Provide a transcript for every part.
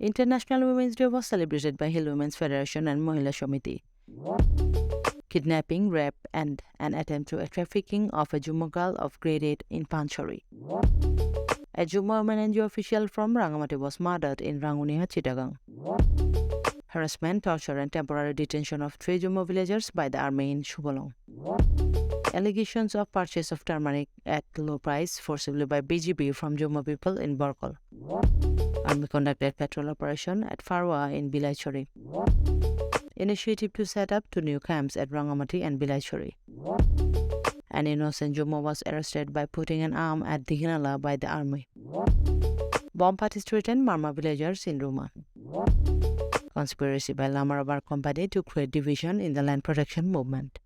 International Women's Day was celebrated by Hill Women's Federation and Mohila Samiti. Kidnapping, rape, and an attempt to a trafficking of a Jummo girl of grade 8 in Panchori. A Jummo woman NGO official from Rangamati was murdered in Rangunia, Chittagong. Harassment, torture, and temporary detention of 3 Jummo villagers by the army in Shubalong. Allegations of purchase of turmeric at low price forcibly by BGB from Jummo people in Borkol. Army conducted patrol operation at Farwa in Bilaichori. Initiative to set up 2 new camps at Rangamati and Bilaichori. An innocent Jummo was arrested by putting an arm at Dihinala by the army. Bomb parties threatened Marma villagers in Ruma. Conspiracy by Lamarabar Company to create division in the land protection movement.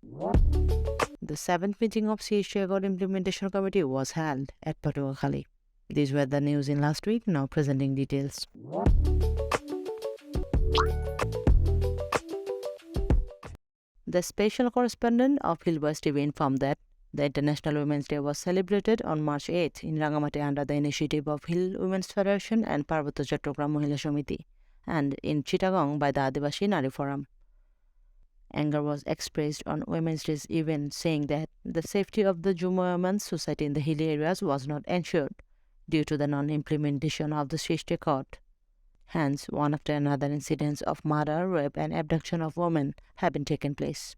The 7th meeting of CHA God Implementation Committee was held at Patuakhali. These were the news in last week, now presenting details. The special correspondent of Hill West TV informed that the International Women's Day was celebrated on March 8 in Rangamati under the initiative of Hill Women's Federation and Parvata Chattogram Mohila Samiti, and in Chittagong by the Adivasi Nari Forum. Anger was expressed on Women's Day's event, saying that the safety of the Jummo women's society in the hilly areas was not ensured due to the non-implementation of the CHT Court. Hence, one after another incidents of murder, rape, and abduction of women have been taken place.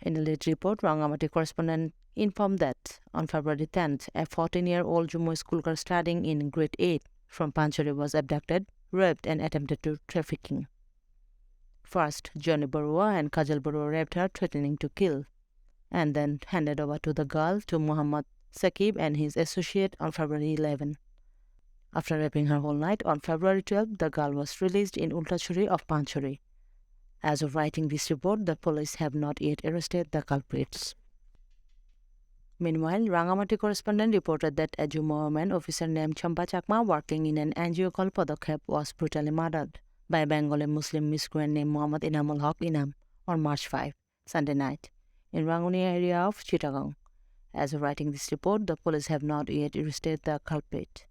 In a late report, Rangamati correspondent informed that on February 10th, a 14-year-old Jummo schoolgirl studying in grade 8 from Panchori was abducted, raped, and attempted to trafficking. First, Johnny Barua and Kajal Barua raped her, threatening to kill, and then handed over to the girl to Muhammad Saqib and his associate on February 11. After raping her whole night, on February 12, the girl was released in Ultachuri of Panchori. As of writing this report, the police have not yet arrested the culprits. Meanwhile, Rangamati correspondent reported that a Jummo woman officer named Champa Chakma working in an NGO called Padokhep was brutally murdered by a Bengali Muslim miscreant named Muhammad Inamul Haq Inam on March 5, Sunday night, in Rangunia area of Chittagong. As of writing this report, the police have not yet arrested the culprit.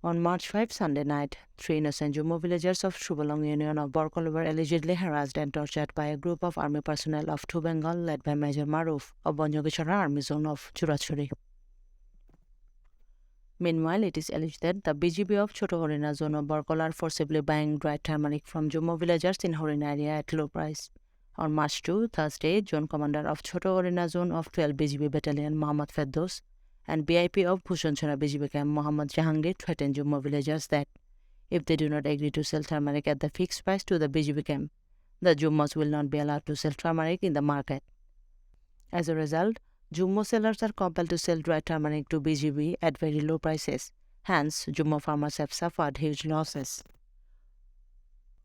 On March 5, Sunday night, 3 innocent Jummo villagers of Shubalong Union of Borkol were allegedly harassed and tortured by a group of army personnel of 2 Bengal led by Major Maruf of Banjogishara Army Zone of Churachuri. Meanwhile, it is alleged that the BGB of Choto Horina Zone of Borkol are forcibly buying dried turmeric from Jummo villagers in Horina area at low price. On March 2, Thursday, Zone Commander of Choto Horina Zone of 12 BGB Battalion Mohammad Feddos and BIP of Bhushanchara BGB camp Mohammad Jahangir threatened Jummo villagers that if they do not agree to sell turmeric at the fixed price to the BGB camp, the Jummos will not be allowed to sell turmeric in the market. As a result, Jummo sellers are compelled to sell dry turmeric to BGB at very low prices. Hence, Jummo farmers have suffered huge losses.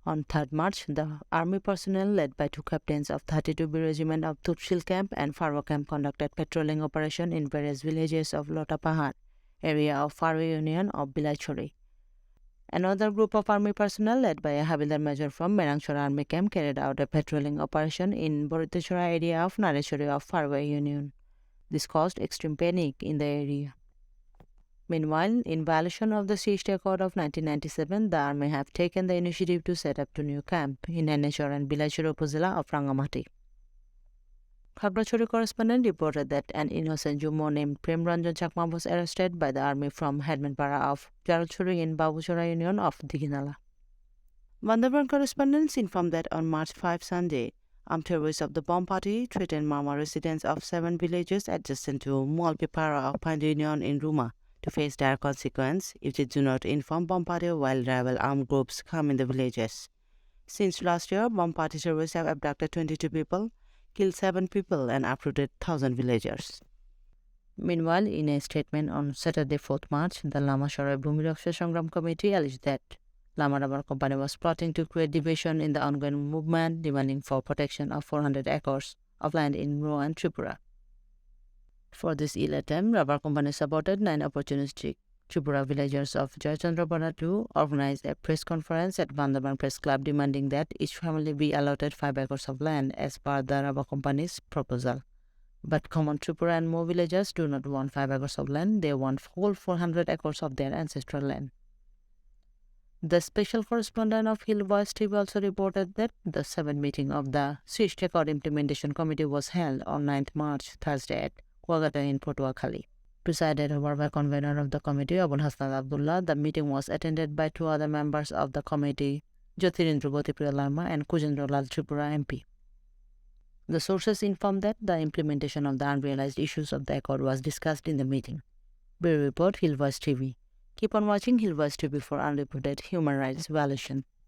On 3rd March, the army personnel led by 2 captains of 32B Regiment of Tutshil Camp and Farwa Camp conducted patrolling operation in various villages of Lota Pahar, area of Farwa Union of Bilaichori. Another group of army personnel led by a Havildar Major from Merangchora Army Camp carried out a patrolling operation in Boriteshwara area of Nareshwari of Farwa Union. This caused extreme panic in the area. Meanwhile, in violation of the CHT Code of 1997, the army have taken the initiative to set up 2 new camps in Eneshwar and Bilaichuri Upazila of Rangamati. Khagrachori correspondent reported that an innocent Jummo named Prem Ranjan Chakma was arrested by the army from Headmanpara of Jarachuri in Babuchora Union of Diginala. Bandarban correspondents informed that on March 5 Sunday, armed terrorists of the bomb party threatened Marma residents of 7 villages adjacent to Mualpipara of Pandu Union in Ruma to face dire consequence if they do not inform bomb party while rival armed groups come in the villages. Since last year, bomb party terrorists have abducted 22 people, killed 7 people and uprooted 1,000 villagers. Meanwhile, in a statement on Saturday 4th March, the Lama Sarai Bhumi Raksha Sangram Committee alleged that Lama Rubber Company was plotting to create division in the ongoing movement demanding for protection of 400 acres of land in Roa and Tripura. For this ill attempt, Rubber Company supported 9 opportunistic Tripura villagers of Jayachandrapara to organize a press conference at Bandarban Press Club demanding that each family be allotted 5 acres of land as per the Rubber Company's proposal. But common Tripura and Mo villagers do not want 5 acres of land, they want whole 400 acres of their ancestral land. The special correspondent of Hill Voice TV also reported that the 7th meeting of the Swiss Record Implementation Committee was held on 9th March, Thursday at Kuagata in Patuakhali. Presided over by convener of the committee, Abul Hassan Abdullah, the meeting was attended by 2 other members of the committee, Jyotirendra Gotipriya Lama and Kujendra Lal Tripura MP. The sources informed that the implementation of the unrealized issues of the accord was discussed in the meeting. Bureau Report, Hill Voice TV. Keep on watching Hill Voice TV for unreported human rights violation.